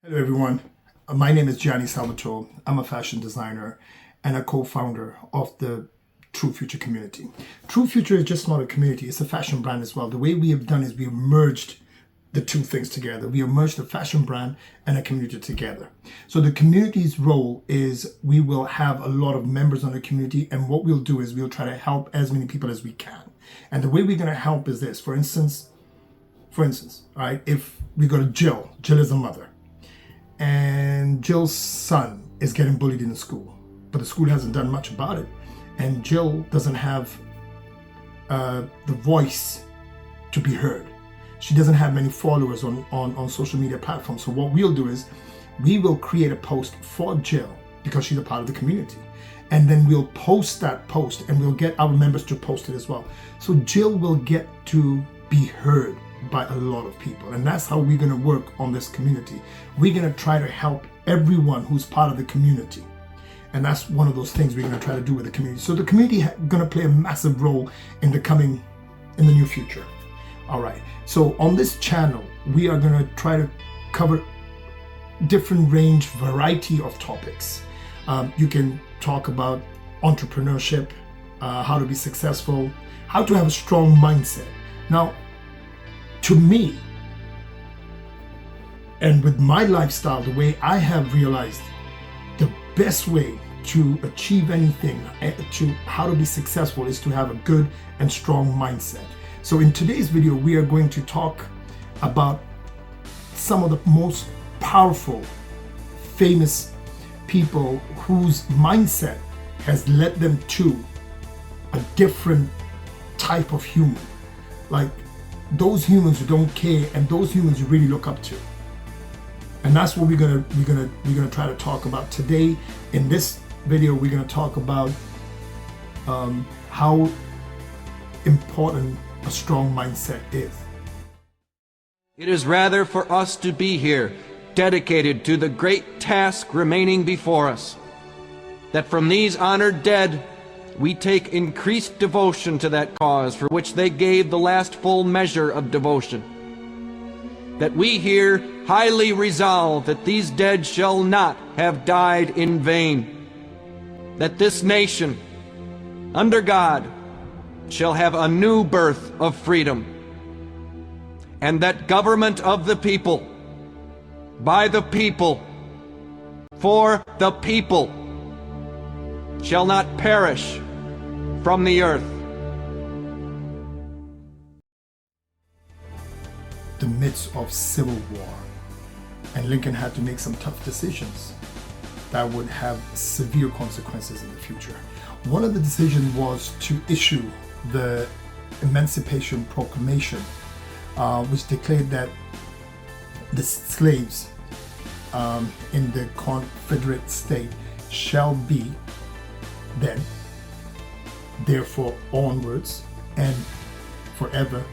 Hello everyone, my name is Gianni Salvatore. I'm a fashion designer and a co-founder of the True Future community. True Future is just not a community, it's a fashion brand as well. The way we have done is we have merged the two things together. We have merged a fashion brand and a community together. So the community's role is we will have a lot of members on the community, and what we'll do is we'll try to help as many people as we can. And the way we're going to help is this. For instance, all right, if we go to Jill is a mother, and Jill's son is getting bullied in the school, but the school hasn't done much about it, and Jill doesn't have the voice to be heard. She doesn't have many followers on social media platforms. So what we'll do is we will create a post for Jill because she's a part of the community, and then we'll post that post and we'll get our members to post it as well. So Jill will get to be heard by a lot of people, and that's how we're going to work on this community. We're going to try to help everyone who's part of the community, and that's one of those things we're going to try to do with the community. So the community is going to play a massive role in the near future. All right, so on this channel we are going to try to cover different variety of topics. You can talk about entrepreneurship, how to be successful, how to have a strong mindset. Now, to me, and with my lifestyle, the way I have realized the best way to achieve anything, to how to be successful, is to have a good and strong mindset. So in today's video, we are going to talk about some of the most powerful, famous people whose mindset has led them to a different type of human. Like those humans who don't care, and those humans you really look up to. And that's what we're gonna try to talk about today. In this video, we're gonna talk about how important a strong mindset is. It is rather for us to be here, dedicated to the great task remaining before us, that from these honored dead we take increased devotion to that cause for which they gave the last full measure of devotion. That we here highly resolve that these dead shall not have died in vain. That this nation, under God, shall have a new birth of freedom. And that government of the people, by the people, for the people, shall not perish from the earth. The midst of civil war, and Lincoln had to make some tough decisions that would have severe consequences in the future. One of the decisions was to issue the Emancipation Proclamation, which declared that the slaves in the Confederate state shall be then, therefore onwards and forever,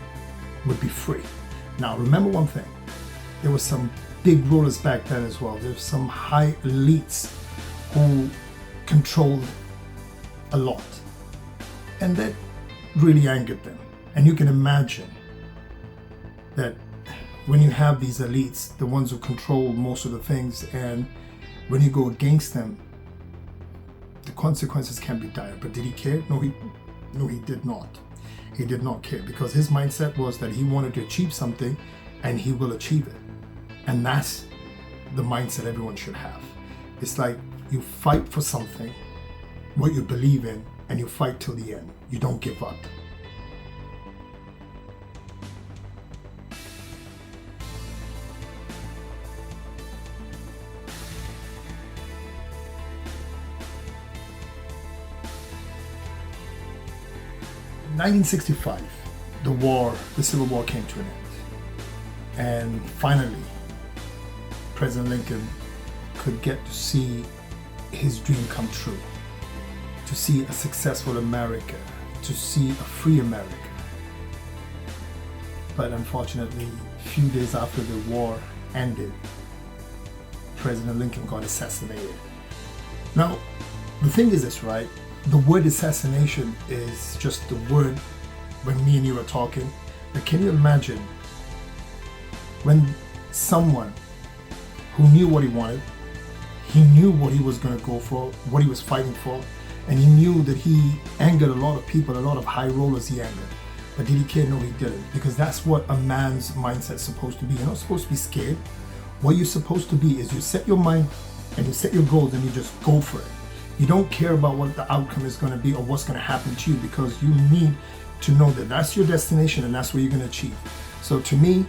would be free. Now remember one thing, there were some big rulers back then as well. There's some high elites who controlled a lot, and that really angered them. And you can imagine that when you have these elites, the ones who control most of the things, and when you go against them, the consequences can be dire. But did he care? No, he did not. He did not care, because his mindset was that he wanted to achieve something and he will achieve it. And that's the mindset everyone should have. It's like you fight for something, what you believe in, and you fight till the end. You don't give up. In 1965, the Civil War came to an end. And finally, President Lincoln could get to see his dream come true. To see a successful America, to see a free America. But unfortunately, a few days after the war ended, President Lincoln got assassinated. Now, the thing is this, right? The word assassination is just the word when me and you are talking. But can you imagine when someone who knew what he wanted. He knew what he was going to go for, what he was fighting for, and he knew that he angered a lot of people, a lot of high rollers he angered. But did he care? No, he didn't, because that's what a man's mindset's supposed to be. You're not supposed to be scared. What you're supposed to be is you set your mind and you set your goals and you just go for it. You don't care about what the outcome is going to be or what's going to happen to you, because you need to know that that's your destination and that's what you're going to achieve. So to me,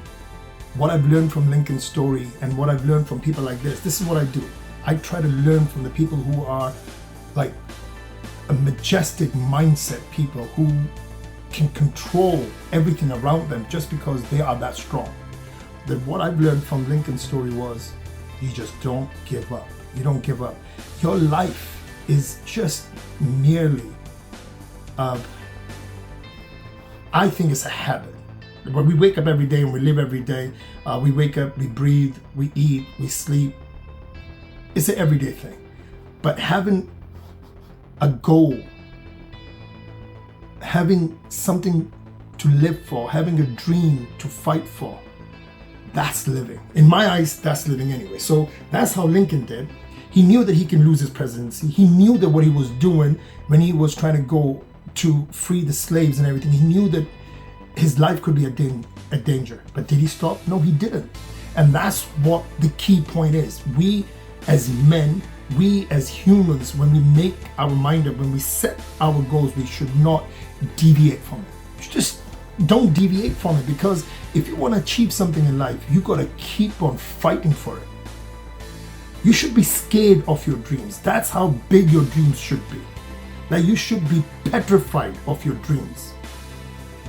what I've learned from Lincoln's story and what I've learned from people like this is what I do. I try to learn from the people who are like a majestic mindset, people who can control everything around them just because they are that strong. That what I've learned from Lincoln's story was, you just don't give up. You don't give up. Your life is just merely, I think it's a habit. When we wake up every day and we live every day, we wake up, we breathe, we eat, we sleep. It's an everyday thing. But having a goal, having something to live for, having a dream to fight for, that's living. In my eyes, that's living anyway. So that's how Lincoln did. He knew that he can lose his presidency. He knew that what he was doing when he was trying to go to free the slaves and everything, he knew that his life could be a danger. But did he stop? No, he didn't. And that's what the key point is. We as men, we as humans, when we make our mind up, when we set our goals, we should not deviate from it. Just don't deviate from it, because if you want to achieve something in life, you got to keep on fighting for it. You should be scared of your dreams. That's how big your dreams should be. That you should be petrified of your dreams.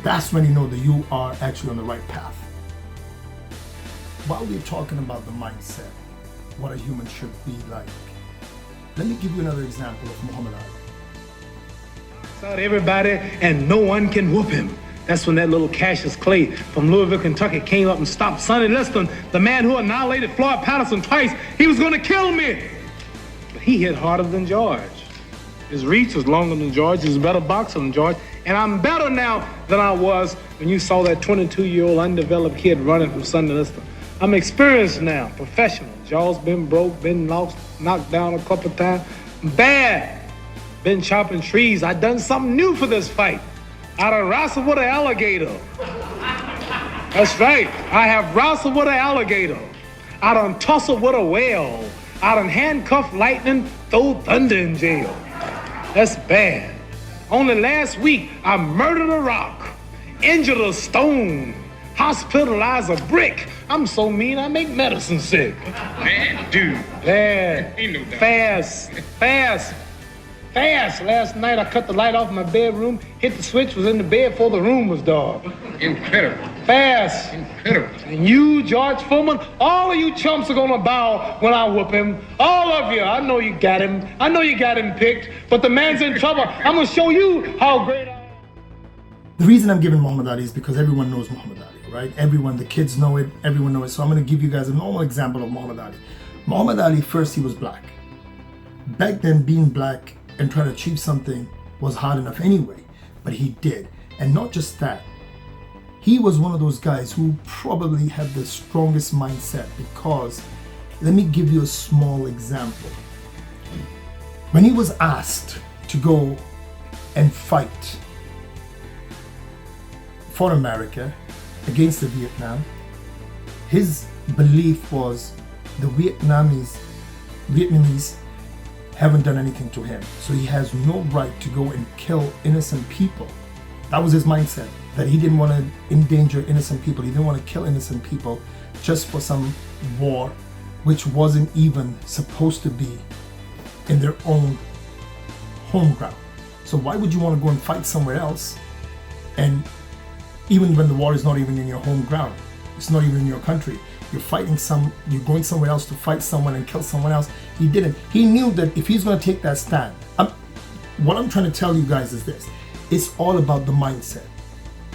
That's when you know that you are actually on the right path. While we're talking about the mindset, what a human should be like, let me give you another example of Muhammad Ali. Out everybody and no one can whoop him. That's when that little Cassius Clay from Louisville, Kentucky came up and stopped Sonny Liston, the man who annihilated Floyd Patterson twice. He was going to kill me. But he hit harder than George. His reach was longer than George. He was a better boxer than George. And I'm better now than I was when you saw that 22-year-old undeveloped kid running from Sonny Liston. I'm experienced now, professional. Jaw's been broke, been lost, knocked down a couple times. Bad. Been chopping trees. I done something new for this fight. I done wrestled with an alligator. That's right. I have wrestled with an alligator. I done tussled with a whale. I done handcuffed lightning, throw thunder in jail. That's bad. Only last week, I murdered a rock, injured a stone, hospitalized a brick. I'm so mean, I make medicine sick. Man, dude. Bad. Ain't no doubt. Fast. Last night, I cut the light off in my bedroom, hit the switch, was in the bed before the room was dark. Incredible. Fast. Incredible. And you, George Foreman, all of you chumps are gonna bow when I whoop him. All of you. I know you got him. I know you got him picked, but the man's in trouble. I'm gonna show you how great I am. The reason I'm giving Muhammad Ali is because everyone knows Muhammad Ali, right? Everyone, the kids know it, everyone knows it. So I'm going to give you guys a normal example of Muhammad Ali. Muhammad Ali, first he was black. Back then, being black and trying to achieve something was hard enough anyway, but he did. And not just that, he was one of those guys who probably had the strongest mindset, because let me give you a small example. When he was asked to go and fight for America against the Vietnam, his belief was the Vietnamese haven't done anything to him, so he has no right to go and kill innocent people. That was his mindset, that he didn't want to endanger innocent people. He didn't want to kill innocent people just for some war which wasn't even supposed to be in their own home ground. So why would you want to go and fight somewhere else? And even when the war is not even in your home ground, it's not even in your country, you're going somewhere else to fight someone and kill someone else. He didn't. He knew that if he's going to take that stand, what I'm trying to tell you guys is this: it's all about the mindset.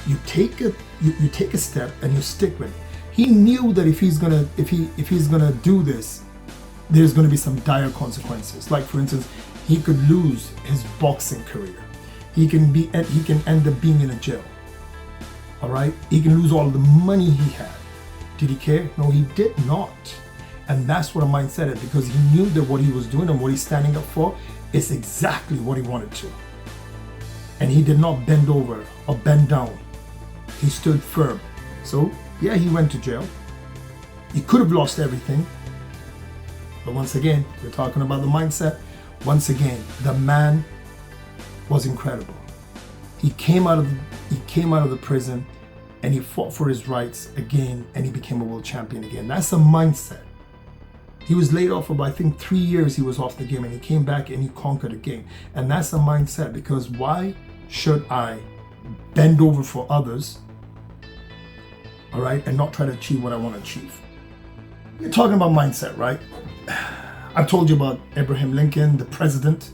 You take a step and you stick with it. He knew that if he's gonna do this, there's going to be some dire consequences. Like, for instance, he could lose his boxing career. He can end up being in a jail. All right, he can lose all the money he had. Did he care? No, he did not. And that's what a mindset is, because he knew that what he was doing and what he's standing up for is exactly what he wanted to. And he did not bend over or bend down. He stood firm. So, yeah, he went to jail. He could have lost everything. But once again, we're talking about the mindset. Once again, the man was incredible. He came out of the prison and he fought for his rights again, and he became a world champion again. That's a mindset. He was laid off for, I think, 3 years. He was off the game, and he came back and he conquered a game. And that's a mindset, because why should I bend over for others, all right, and not try to achieve what I want to achieve? You're talking about mindset, right? I've told you about Abraham Lincoln, the president.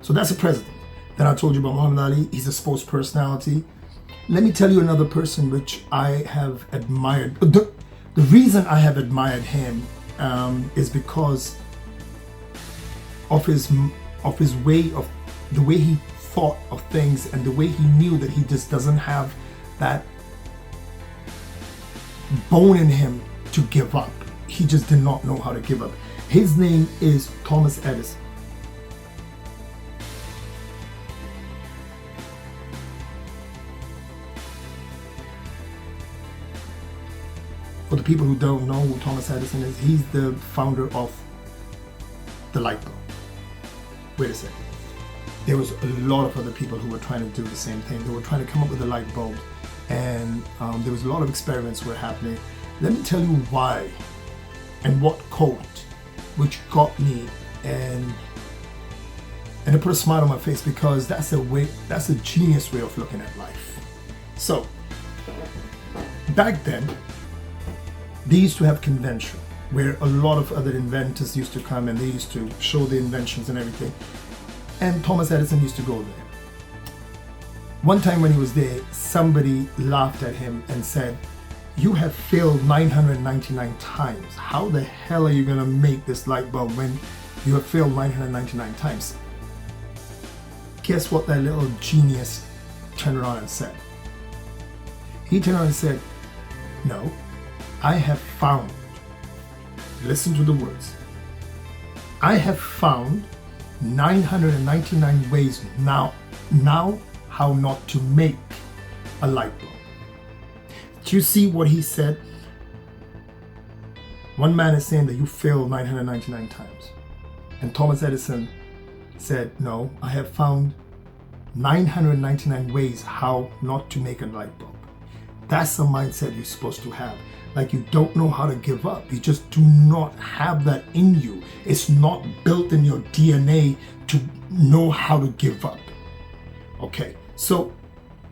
So that's a president. Then I told you about Muhammad Ali. He's a sports personality. Let me tell you another person which I have admired. The reason I have admired him is because of his way of the way he thought of things, and the way he knew that he just doesn't have that bone in him to give up. He just did not know how to give up. His name is Thomas Edison. For the people who don't know who Thomas Edison is, he's the founder of the light bulb. Wait a second. There was a lot of other people who were trying to do the same thing. They were trying to come up with a light bulb, and there was a lot of experiments were happening. Let me tell you why and what quote which got me, and it put a smile on my face, because that's a genius way of looking at life. So back then, they used to have convention where a lot of other inventors used to come, and they used to show their inventions and everything. And Thomas Edison used to go there. One time when he was there, somebody laughed at him and said, "You have failed 999 times. How the hell are you going to make this light bulb when you have failed 999 times?" Guess what that little genius turned around and said? He turned around and said, "No, I have found," listen to the words, "I have found 999 ways now how not to make a light bulb." Do you see what he said? One man is saying that you failed 999 times. And Thomas Edison said, "No, I have found 999 ways how not to make a light bulb." That's the mindset you're supposed to have. Like, you don't know how to give up. You just do not have that in you. It's not built in your DNA to know how to give up. Okay, so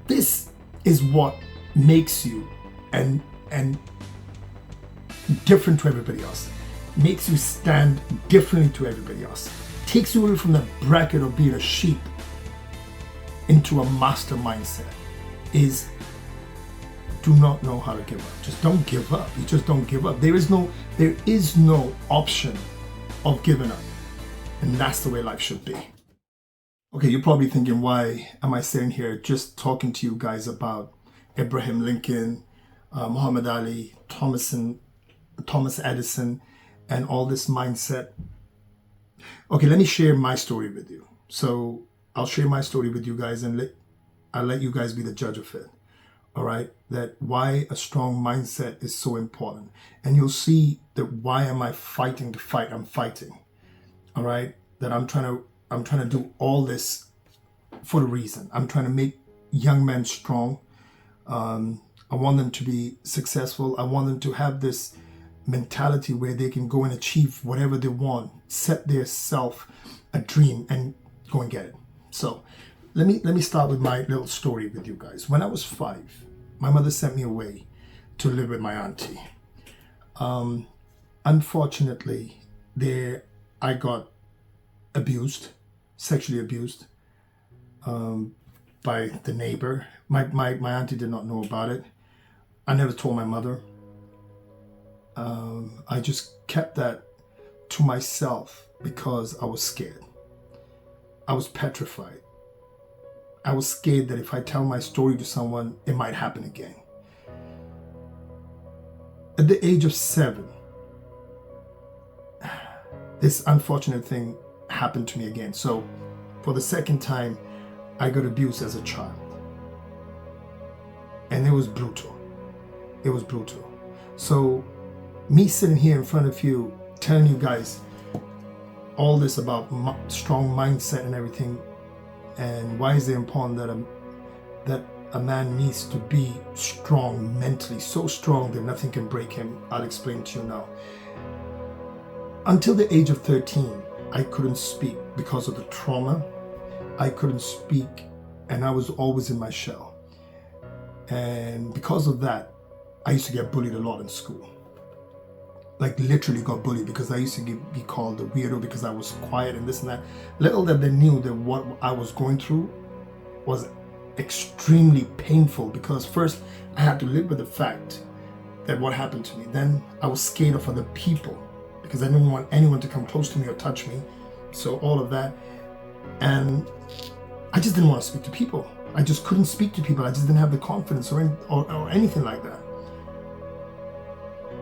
this is what makes you and different to everybody else. Makes you stand differently to everybody else. Takes you away from the bracket of being a sheep into a master mindset. Is do not know how to give up. Just don't give up. You just don't give up. There is no option of giving up. And that's the way life should be. Okay, you're probably thinking, why am I sitting here just talking to you guys about Abraham Lincoln, Muhammad Ali, Thomas Edison, and all this mindset? Okay, let me share my story with you. So I'll share my story with you guys, and I'll let you guys be the judge of it. All right, that why a strong mindset is so important. And you'll see that why am I fighting the fight I'm fighting. All right, that I'm trying to do all this for a reason. I'm trying to make young men strong. I want them to be successful. I want them to have this mentality where they can go and achieve whatever they want, set their self a dream and go and get it. So let me start with my little story with you guys. When I was 5, my mother sent me away to live with my auntie. Unfortunately, there I got abused, sexually abused by the neighbor. My auntie did not know about it. I never told my mother. I just kept that to myself because I was scared. I was petrified. I was scared that if I tell my story to someone, it might happen again. At the age of 7, this unfortunate thing happened to me again. So for the second time, I got abused as a child. And it was brutal. It was brutal. So me sitting here in front of you, telling you guys all this about strong mindset and everything, and why is it important that a man needs to be strong mentally, so strong that nothing can break him, I'll explain to you now. Until the age of 13, I couldn't speak because of the trauma. I couldn't speak, and I was always in my shell. And because of that, I used to get bullied a lot in school. Like literally got bullied because I used to be called a weirdo because I was quiet and this and that. Little that they knew that what I was going through was extremely painful, because first I had to live with the fact that what happened to me. Then I was scared of other people because I didn't want anyone to come close to me or touch me. So all of that. And I just didn't want to speak to people. I just couldn't speak to people. I just didn't have the confidence or anything like that.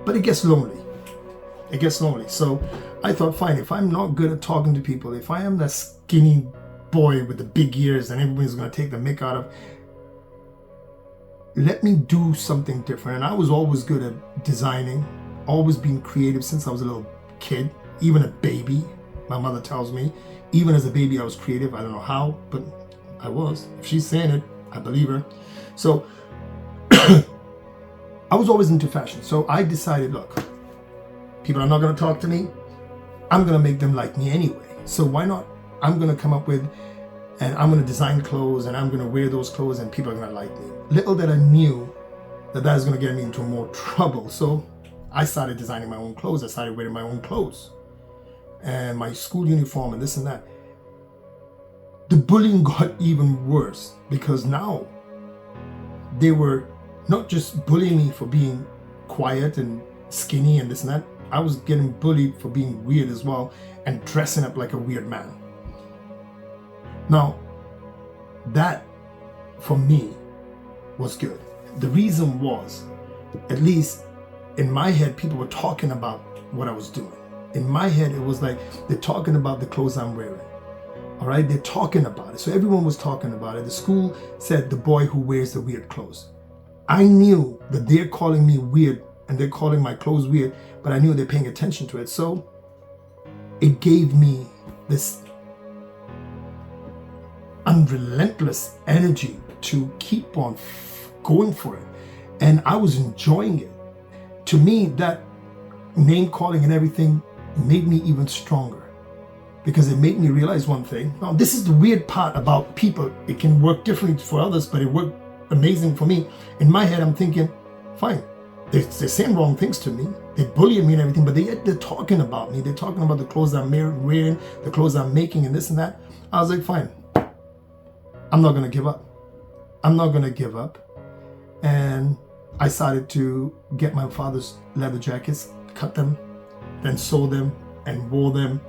But it gets lonely. It gets lonely. So I thought, fine, if I'm not good at talking to people, if I am that skinny boy with the big ears and everybody's going to take the mick out of, let me do something different. And I was always good at designing, always being creative since I was a little kid, even a baby. My mother tells me, even as a baby, I was creative. I don't know how, but I was. If she's saying it, I believe her. So I was always into fashion. So I decided, look, people are not going to talk to me. I'm going to make them like me anyway. So why not? I'm going to come up with, and I'm going to design clothes, and I'm going to wear those clothes, and people are going to like me. Little that I knew that was going to get me into more trouble. So I started designing my own clothes. I started wearing my own clothes and my school uniform and this and that. The bullying got even worse because now they were not just bullying me for being quiet and skinny and this and that. I was getting bullied for being weird as well and dressing up like a weird man. Now, that for me was good. The reason was, at least in my head, people were talking about what I was doing. In my head, it was like they're talking about the clothes I'm wearing. All right, they're talking about it. So everyone was talking about it. The school said the boy who wears the weird clothes. I knew that they're calling me weird and they're calling my clothes weird, but I knew they're paying attention to it. So it gave me this unrelentless energy to keep on going for it. And I was enjoying it. To me, that name calling and everything made me even stronger, because it made me realize one thing. Now, this is the weird part about people. It can work differently for others, but it worked amazing for me. In my head, I'm thinking, fine, they're saying wrong things to me. They bully me and everything, but they're talking about me. They're talking about the clothes I'm wearing, the clothes I'm making, and this and that. I was like, fine, I'm not going to give up. I'm not going to give up. And I started to get my father's leather jackets, cut them, then sew them and wore them.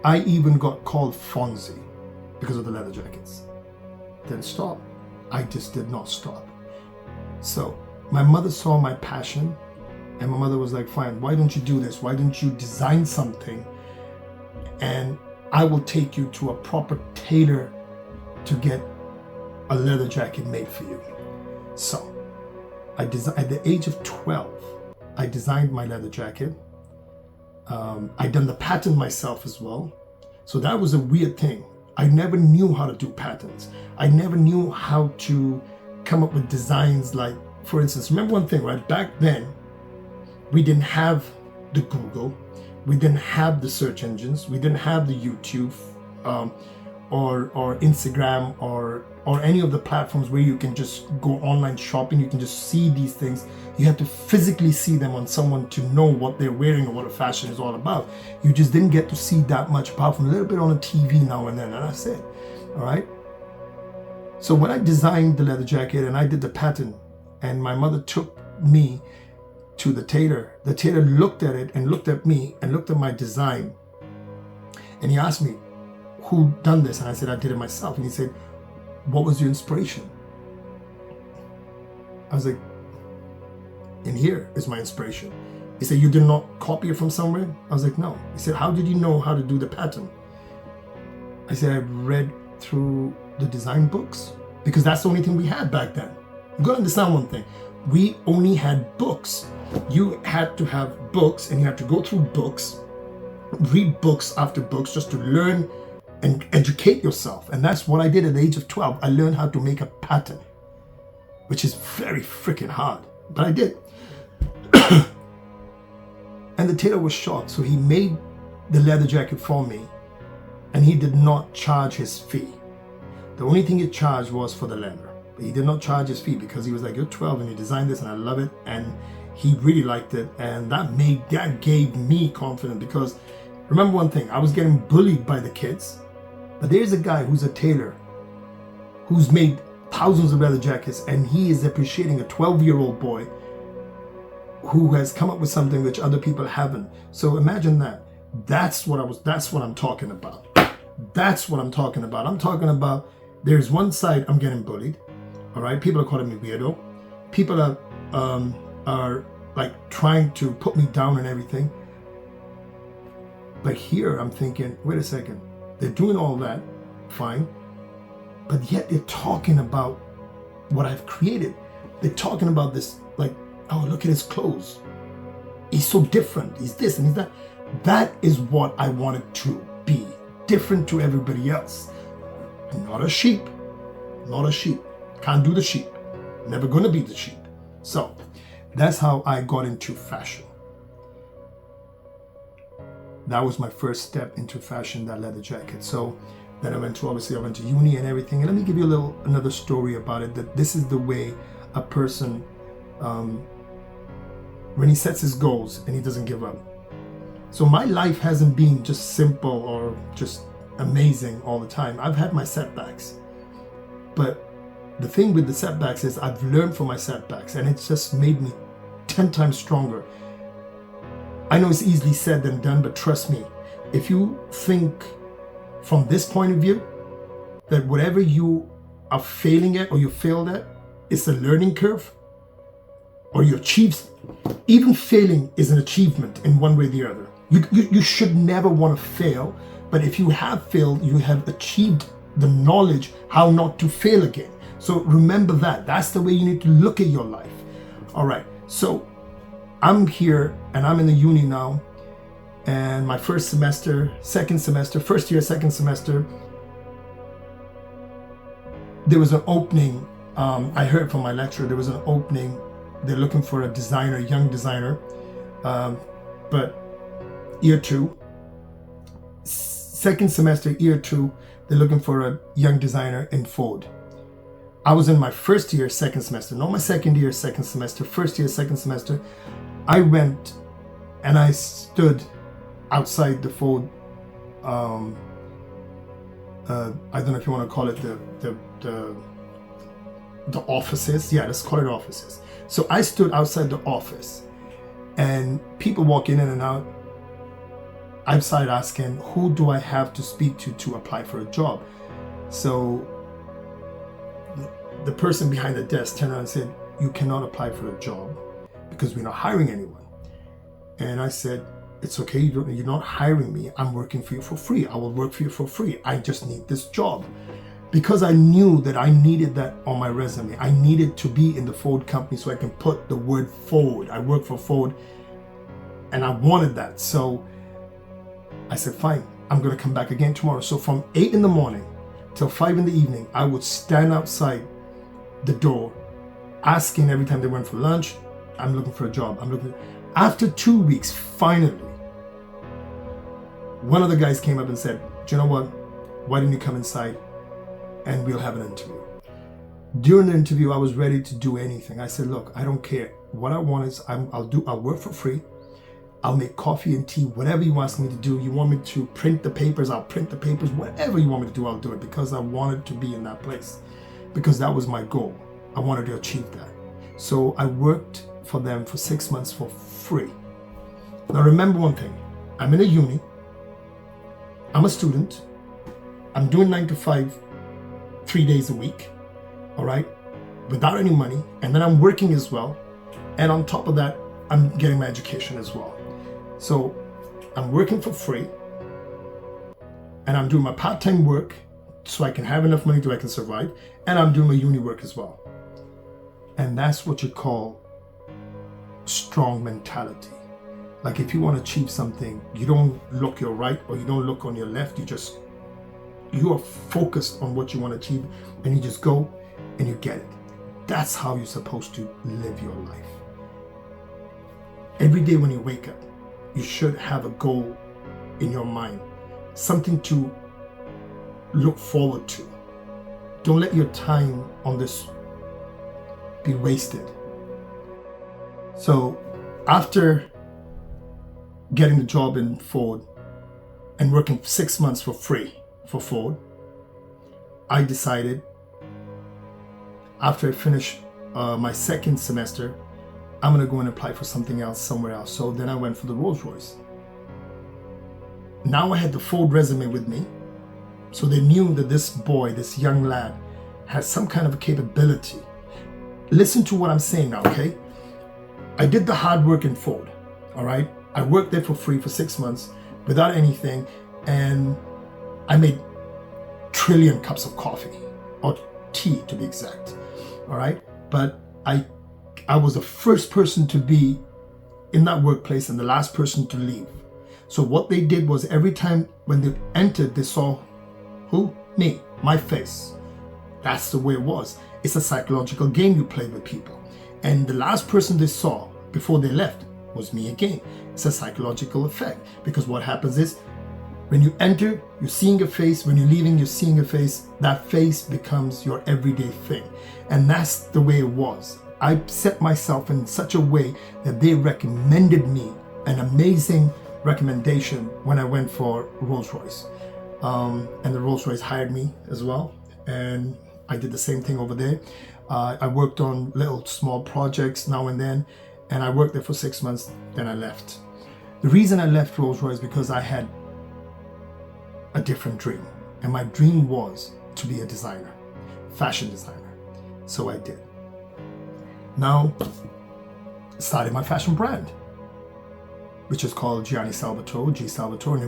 I even got called Fonzie because of the leather jackets. Didn't stop. I just did not stop. So my mother saw my passion, and my mother was like, fine, why don't you do this? Why don't you design something and I will take you to a proper tailor to get a leather jacket made for you. So at the age of 12, I designed my leather jacket. I done the pattern myself as well. So that was a weird thing. I never knew how to do patterns. I never knew how to come up with designs. Like, for instance, remember one thing, right? Back then, we didn't have the Google. We didn't have the search engines. We didn't have the YouTube or Instagram or any of the platforms where you can just go online shopping. You can just see these things. You have to physically see them on someone to know what they're wearing or what a fashion is all about. You just didn't get to see that much, apart from a little bit on a TV now and then, and that's it. All right. So when I designed the leather jacket and I did the pattern, and my mother took me to the tailor looked at it and looked at me and looked at my design, and he asked me, who done this? And I said, I did it myself. And he said, what was your inspiration? I was like, and here is my inspiration. He said, you did not copy it from somewhere? I was like, no. He said, how did you know how to do the pattern? I said, I read through the design books, because that's the only thing we had back then. You gotta understand one thing. We only had books. You had to have books, and you had to go through books, read books after books, just to learn and educate yourself. And that's what I did at the age of 12. I learned how to make a pattern, which is very freaking hard, but I did. And the tailor was shocked. So he made the leather jacket for me, and he did not charge his fee. The only thing he charged was for the leather. But he did not charge his fee, because he was like, you're 12 and you designed this and I love it. And he really liked it. And that gave me confidence, because remember one thing, I was getting bullied by the kids. But there's a guy who's a tailor who's made thousands of leather jackets, and he is appreciating a 12-year-old boy who has come up with something which other people haven't. So imagine that. That's what I'm talking about. That's what I'm talking about. I'm talking about, there's one side I'm getting bullied. All right, people are calling me weirdo. People are like trying to put me down and everything. But here I'm thinking, wait a second, they're doing all that, fine, but yet they're talking about what I've created. They're talking about this, like, oh, look at his clothes. He's so different. He's this and he's that. That is what I wanted to be, different to everybody else. Not a sheep. Not a sheep. Can't do the sheep. Never gonna be the sheep. So that's how I got into fashion. That was my first step into fashion, that leather jacket. So then I went to uni and everything. And let me give you another story about it, that this is the way a person, when he sets his goals and he doesn't give up. So my life hasn't been just simple or just amazing all the time. I've had my setbacks. But the thing with the setbacks is I've learned from my setbacks, and it's just made me 10 times stronger. I know it's easily said than done, but trust me, if you think from this point of view, that whatever you are failing at or you failed at, it's a learning curve, or you achieve, even failing is an achievement in one way or the other. You should never want to fail, but if you have failed, you have achieved the knowledge how not to fail again. So remember that. That's the way you need to look at your life. All right, so I'm here and I'm in the uni now, and my first year, second semester, there was an opening. I heard from my lecturer, there was an opening. They're looking for a designer, young designer, but year 2, second semester, year 2, they're looking for a young designer in Ford. I was in my first year, second semester, not my second year, second semester, first year, second semester. I went and I stood outside the Ford, I don't know if you want to call it the offices. Yeah, let's call it offices. So I stood outside the office, and people walking in and out. I started asking, who do I have to speak to apply for a job? So the person behind the desk turned around and said, you cannot apply for a job because we're not hiring anyone. And I said, it's okay, you're not hiring me. I'm working for you for free. I will work for you for free. I just need this job. Because I knew that I needed that on my resume. I needed to be in the Ford company so I can put the word Ford. I work for Ford, and I wanted that. So I said, fine, I'm going to come back again tomorrow. So from 8 in the morning till 5 in the evening, I would stand outside the door asking every time they went for lunch, I'm looking for a job. After 2 weeks, finally, one of the guys came up and said, do you know what? Why didn't you come inside and we'll have an interview? During the interview, I was ready to do anything. I said, look, I don't care. What I want is I'll work for free. I'll make coffee and tea, whatever you ask me to do. You want me to print the papers, I'll print the papers. Whatever you want me to do, I'll do it, because I wanted to be in that place, because that was my goal. I wanted to achieve that. So I worked for them for 6 months for free. Now remember one thing, I'm in a uni, I'm a student, I'm doing 9 to 5, 3 days a week, all right, without any money, and then I'm working as well. And on top of that, I'm getting my education as well. So I'm working for free, and I'm doing my part-time work so I can have enough money so I can survive, and I'm doing my uni work as well. And that's what you call strong mentality. Like if you want to achieve something, you don't look your right or you don't look on your left. You are focused on what you want to achieve, and you just go and you get it. That's how you're supposed to live your life. Every day when you wake up, you should have a goal in your mind, something to look forward to. Don't let your time on this be wasted. So after getting the job in Ford and working 6 months for free for Ford, I decided after I finish my second semester, I'm gonna go and apply for something else somewhere else. So then I went for the Rolls Royce. Now I had the Ford resume with me, so they knew that this boy, this young lad, has some kind of a capability. Listen to what I'm saying now, okay? I did the hard work in Ford, all right? I worked there for free for 6 months without anything, and I made trillion cups of coffee, or tea to be exact, all right? But I was the first person to be in that workplace and the last person to leave. So what they did was every time when they entered, they saw who? Me, my face. That's the way it was. It's a psychological game you play with people. And the last person they saw before they left was me again. It's a psychological effect, because what happens is when you enter, you're seeing a face. When you're leaving, you're seeing a face. That face becomes your everyday thing. And that's the way it was. I set myself in such a way that they recommended me, an amazing recommendation, when I went for Rolls-Royce. And the Rolls-Royce hired me as well. And I did the same thing over there. I worked on little small projects now and then, and I worked there for 6 months, then I left. The reason I left Rolls-Royce because I had a different dream. And my dream was to be a designer, fashion designer. So I did. Now, started my fashion brand, which is called Gianni Salvatore, G Salvatore, and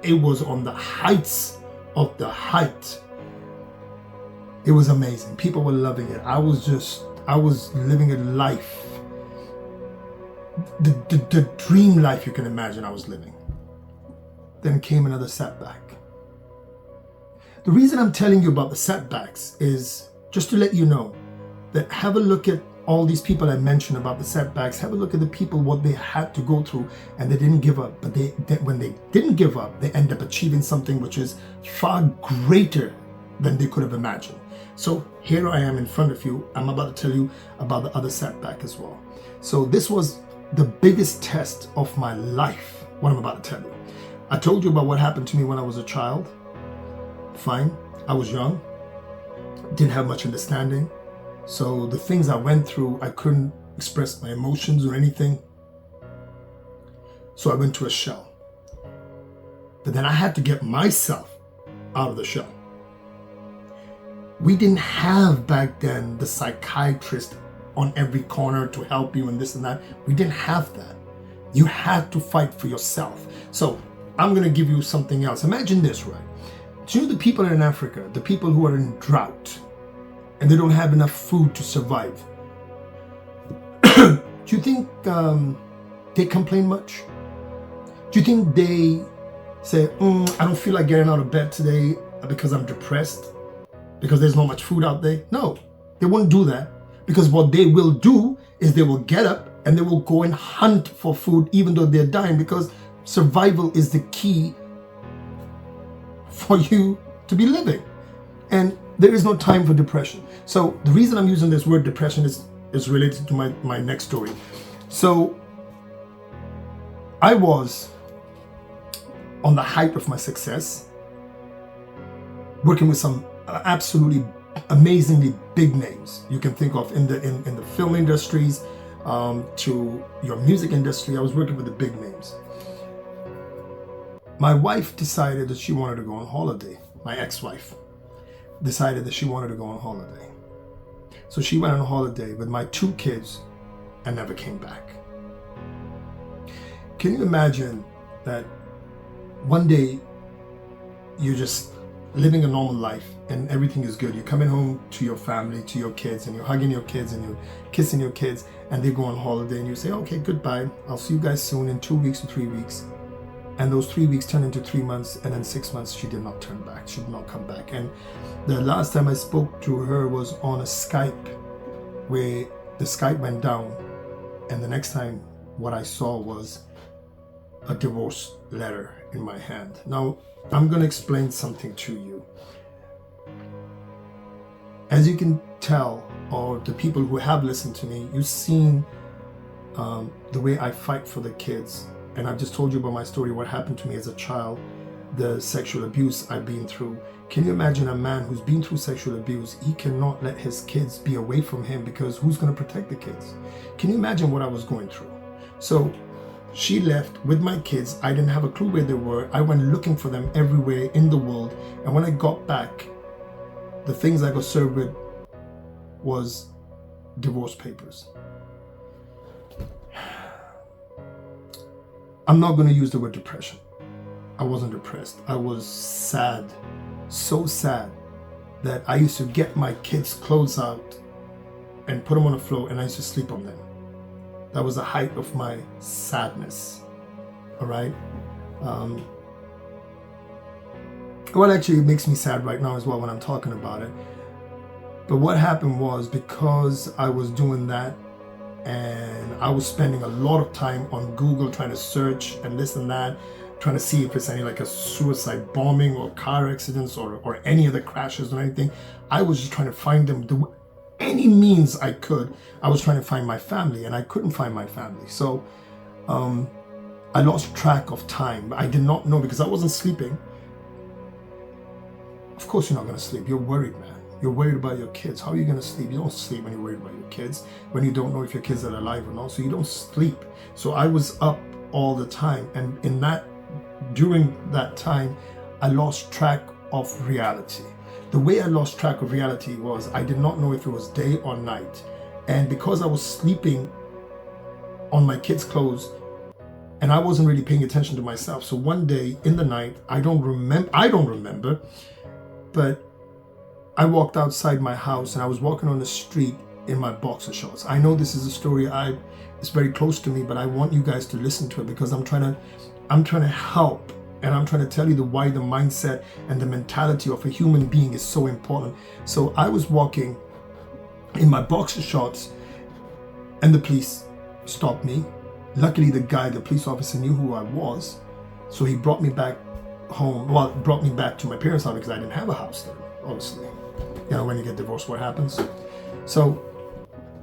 it was on the heights of the height. It was amazing. People were loving it. I was living a life, the dream life you can imagine I was living. Then came another setback. The reason I'm telling you about the setbacks is just to let you know that have a look at all these people I mentioned about the setbacks. Have a look at the people, what they had to go through, and they didn't give up. But when they didn't give up, they end up achieving something which is far greater than they could have imagined. So here I am in front of you. I'm about to tell you about the other setback as well. So this was the biggest test of my life, what I'm about to tell you. I told you about what happened to me when I was a child. Fine, I was young, didn't have much understanding. So the things I went through, I couldn't express my emotions or anything. So I went to a shell. But then I had to get myself out of the shell. We didn't have back then the psychiatrist on every corner to help you and this and that. We didn't have that. You had to fight for yourself. So I'm going to give you something else. Imagine this, right? Do you know the people in Africa, the people who are in drought, and they don't have enough food to survive? Do you think they complain much? Do you think they say, I don't feel like getting out of bed today because I'm depressed, because there's not much food out there? No, they won't do that, because what they will do is they will get up and they will go and hunt for food even though they're dying, because survival is the key for you to be living. And there is no time for depression. So the reason I'm using this word depression is related to my next story. So I was on the height of my success, working with some absolutely amazingly big names you can think of in the film industries, to your music industry. I was working with the big names. My wife decided that she wanted to go on holiday. My ex-wife decided that she wanted to go on holiday. So she went on holiday with my 2 kids and never came back. can you imagine that one day you're just living a normal life and everything is good. You're coming home to your family, to your kids, and you're hugging your kids and you're kissing your kids, and they go on holiday and you say, okay, goodbye. I'll see you guys soon in 2 weeks or 3 weeks. And those 3 weeks turn into 3 months, and then 6 months, she did not turn back. She did not come back. And the last time I spoke to her was on a Skype, where the Skype went down. And the next time what I saw was a divorce letter in my hand. Now, I'm going to explain something to you. As you can tell, or the people who have listened to me, you've seen the way I fight for the kids. And I've just told you about my story, what happened to me as a child, the sexual abuse I've been through. Can you imagine a man who's been through sexual abuse? He cannot let his kids be away from him, because who's going to protect the kids? Can you imagine what I was going through? So she left with my kids. I didn't have a clue where they were. I went looking for them everywhere in the world. And when I got back, the things I got served with was divorce papers. I'm not going to use the word depression. I wasn't depressed. I was sad, so sad that I used to get my kids' clothes out and put them on the floor, and I used to sleep on them. That was the height of my sadness. All right. Well, actually, it makes me sad right now as well when I'm talking about it. But what happened was, because I was doing that, and I was spending a lot of time on Google trying to search and this and that, trying to see if it's any like a suicide bombing or car accidents or any other crashes or anything. I was just trying to find them. Any means I could. I was trying to find my family, and I couldn't find my family. So I lost track of time. I did not know, because I wasn't sleeping. Of course you're not going to sleep. You're worried, man. You're worried about your kids. How are you going to sleep? You don't sleep when you're worried about your kids, when you don't know if your kids are alive or not. So you don't sleep. So I was up all the time. And during that time, I lost track of reality. The way I lost track of reality was, I did not know if it was day or night. And because I was sleeping on my kids' clothes, and I wasn't really paying attention to myself. So one day in the night, I don't remember, but I walked outside my house, and I was walking on the street in my boxer shorts. I know this is a story it's very close to me, but I want you guys to listen to it, because I'm trying to help, and I'm trying to tell you why the mindset and the mentality of a human being is so important. So I was walking in my boxer shorts, and the police stopped me. Luckily, the police officer knew who I was, so he brought me back home. Well, brought me back to my parents' house, because I didn't have a house there, obviously. You know, when you get divorced, what happens? So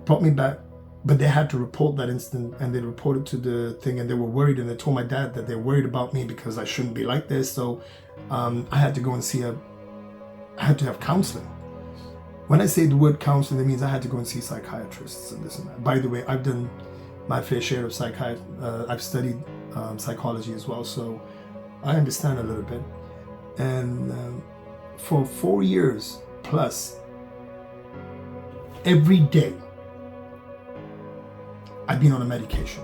brought me back, but they had to report that incident, and they reported to the thing, and they were worried, and they told my dad that they're worried about me because I shouldn't be like this. So I had to go and I had to have counseling. When I say the word counseling, that means I had to go and see psychiatrists and this and that. By the way, I've done my fair share of psychiatry. I've studied psychology as well, so I understand a little bit. And for 4 years plus, every day, I've been on a medication.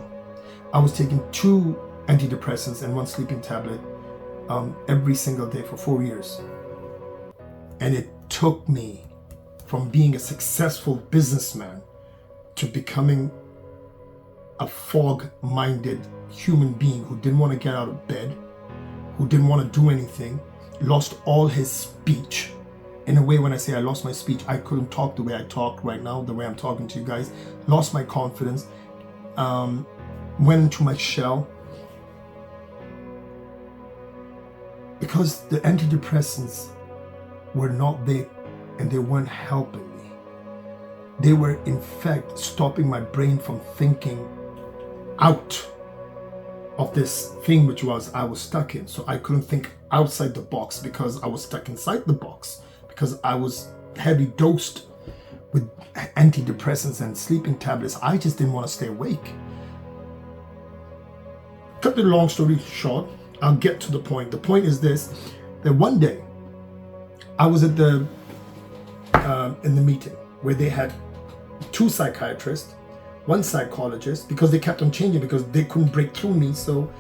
I was taking 2 antidepressants and 1 sleeping tablet every single day for 4 years. And it took me from being a successful businessman to becoming a fog-minded human being who didn't want to get out of bed, who didn't want to do anything, lost all his speech. In a way, when I say I lost my speech, I couldn't talk the way I talk right now, the way I'm talking to you guys, lost my confidence, went into my shell. Because the antidepressants were not there, and they weren't helping me. They were, in fact, stopping my brain from thinking out of this thing which I was stuck in. So I couldn't think outside the box, because I was stuck inside the box, because I was heavily dosed with antidepressants and sleeping tablets. I just didn't want to stay awake. Cut the long story short, I'll get to the point. The point is this, that one day I was at in the meeting where they had 2 psychiatrists, one psychologist, because they kept on changing because they couldn't break through me. So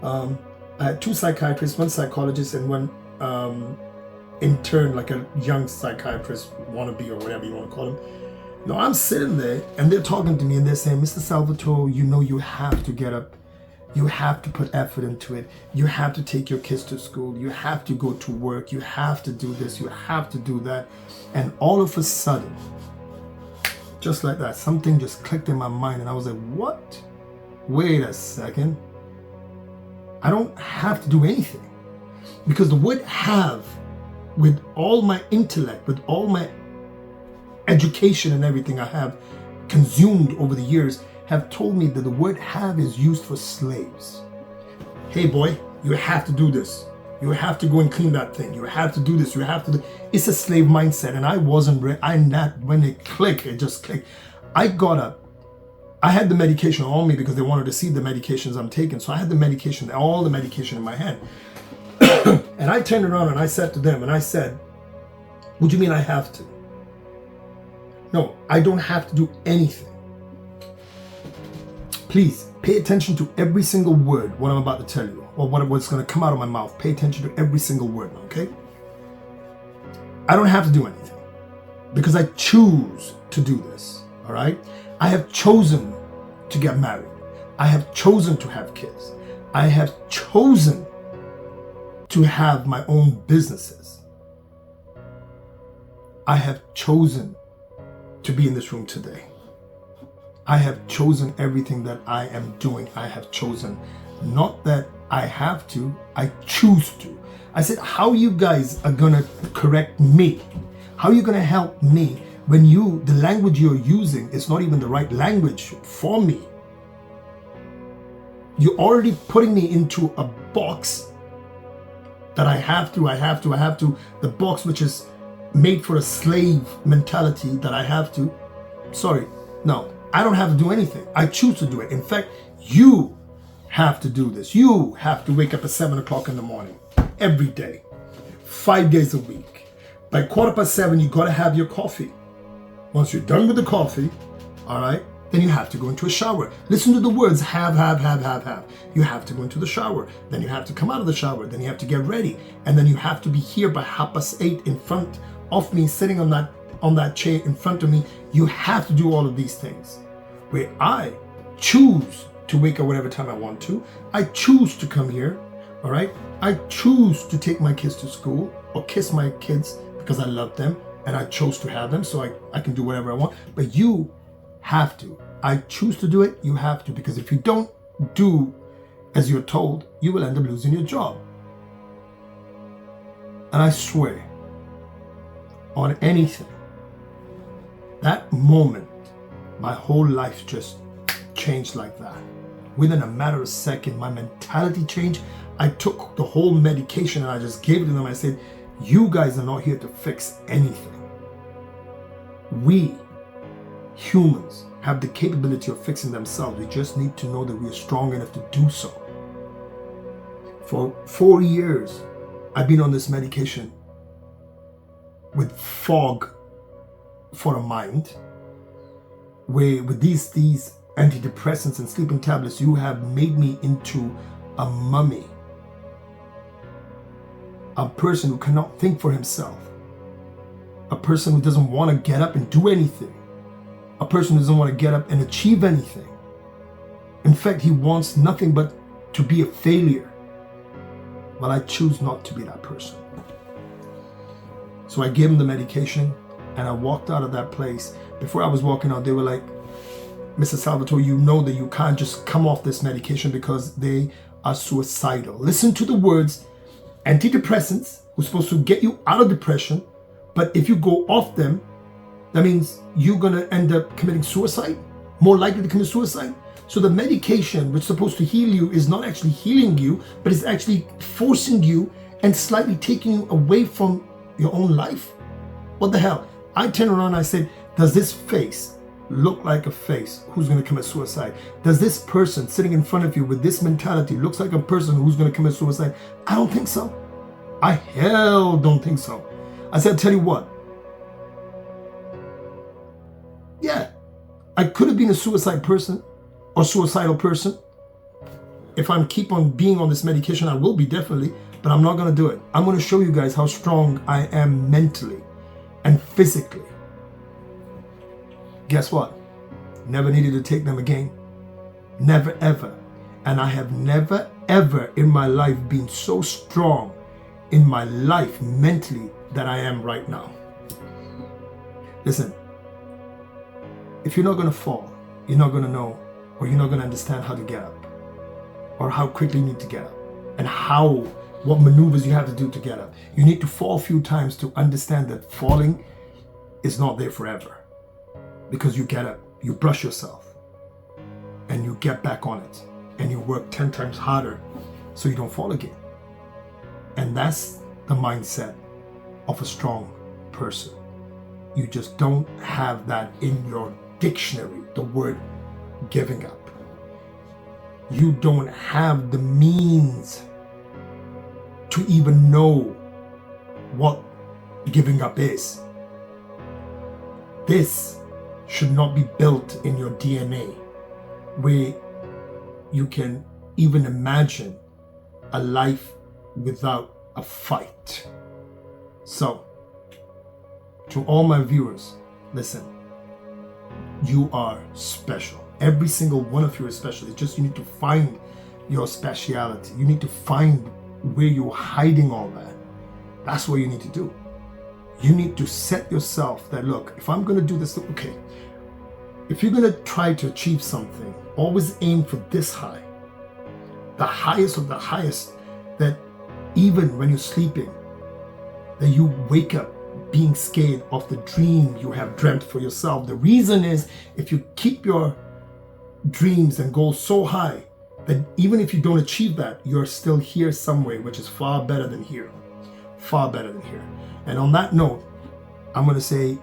I had 2 psychiatrists, 1 psychologist, and 1 intern, like a young psychiatrist wannabe or whatever you want to call him. No, I'm sitting there and they're talking to me and they're saying, Mr. Salvatore, you know you have to get up. You have to put effort into it. You have to take your kids to school. You have to go to work. You have to do this. You have to do that. And all of a sudden, just like that, something just clicked in my mind and I was like, what? Wait a second. I don't have to do anything. Because the word have, with all my intellect, with all my education and everything I have consumed over the years, have told me that the word have is used for slaves. Hey boy, you have to do this. You have to go and clean that thing. You have to do this. You have to do. It's a slave mindset. And I wasn't ready. When it clicked, it just clicked. I got up. I had the medication on me because they wanted to see the medications I'm taking. So I had the medication, all the medication in my hand. And I turned around and I said to them, and I said, what do you mean I have to? No, I don't have to do anything. Please pay attention to every single word, what I'm about to tell you, or what's going to come out of my mouth. Pay attention to every single word, okay? I don't have to do anything because I choose to do this, all right? I have chosen to get married. I have chosen to have kids. I have chosen to have my own businesses. I have chosen to be in this room today. I have chosen everything that I am doing. I have chosen, not that I have to, I choose to. I said, how you guys are gonna correct me? How are you gonna help me when the language you're using is not even the right language for me? You're already putting me into a box that I have to, the box which is made for a slave mentality that I have to. Sorry, no. I don't have to do anything. I choose to do it. In fact, you have to do this. You have to wake up at 7 o'clock in the morning every day, 5 days a week. By 7:15, you got to have your coffee. Once you're done with the coffee, all right, then you have to go into a shower. Listen to the words have. You have to go into the shower. Then you have to come out of the shower. Then you have to get ready. And then you have to be here by 8:30 in front of me, sitting on that chair in front of me. You have to do all of these things. Where I choose to wake up whatever time I want to. I choose to come here, all right? I choose to take my kids to school or kiss my kids because I love them and I chose to have them, so I can do whatever I want. But you have to. I choose to do it, you have to, because if you don't do as you're told, you will end up losing your job. And I swear on anything, that moment, my whole life just changed like that. Within a matter of seconds, my mentality changed. I took the whole medication and I just gave it to them. I said, you guys are not here to fix anything. We, humans, have the capability of fixing themselves. We just need to know that we are strong enough to do so. For 4 years, I've been on this medication with fog for a mind, where with these antidepressants and sleeping tablets, you have made me into a mummy, a person who cannot think for himself, a person who doesn't want to get up and do anything, a person who doesn't want to get up and achieve anything. In fact, he wants nothing but to be a failure. Well, I choose not to be that person. So I gave him the medication and I walked out of that place. Before I was walking out, they were like, Mr. Salvatore, you know that you can't just come off this medication because they are suicidal. Listen to the words, antidepressants, who's supposed to get you out of depression, but if you go off them, that means you're going to end up committing suicide, more likely to commit suicide. So the medication, which is supposed to heal you, is not actually healing you, but it's actually forcing you and slightly taking you away from your own life. What the hell? I turned around and I said, does this face look like a face who's going to commit suicide? Does this person sitting in front of you with this mentality looks like a person who's going to commit suicide? I don't think so. I hell don't think so. I said, I'll tell you what. Yeah, I could have been a suicide person or suicidal person. If I keep on being on this medication, I will be definitely, but I'm not going to do it. I'm going to show you guys how strong I am mentally and physically. Guess what? Never needed to take them again. Never ever. And I have never ever in my life been so strong in my life mentally that I am right now. Listen, if you're not going to fall, you're not going to know, or you're not going to understand how to get up, or how quickly you need to get up, and what maneuvers you have to do to get up. You need to fall a few times to understand that falling is not there forever. Because you get up, you brush yourself, and you get back on it, and you work 10 times harder so you don't fall again. And that's the mindset of a strong person. You just don't have that in your dictionary, the word giving up. You don't have the means to even know what giving up is. This should not be built in your DNA, where you can even imagine a life without a fight. So, to all my viewers, listen, you are special. Every single one of you is special. It's just you need to find your speciality. You need to find where you're hiding all that. That's what you need to do. You need to set yourself that, look, if I'm going to do this, okay, if you're going to try to achieve something, always aim for this high, the highest of the highest, that even when you're sleeping, that you wake up being scared of the dream you have dreamt for yourself. The reason is, if you keep your dreams and goals so high that even if you don't achieve that, you're still here somewhere, which is far better than here. Far better than here. And on that note, I'm going to say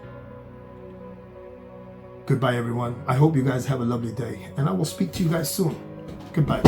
goodbye, everyone. I hope you guys have a lovely day, and I will speak to you guys soon. Goodbye.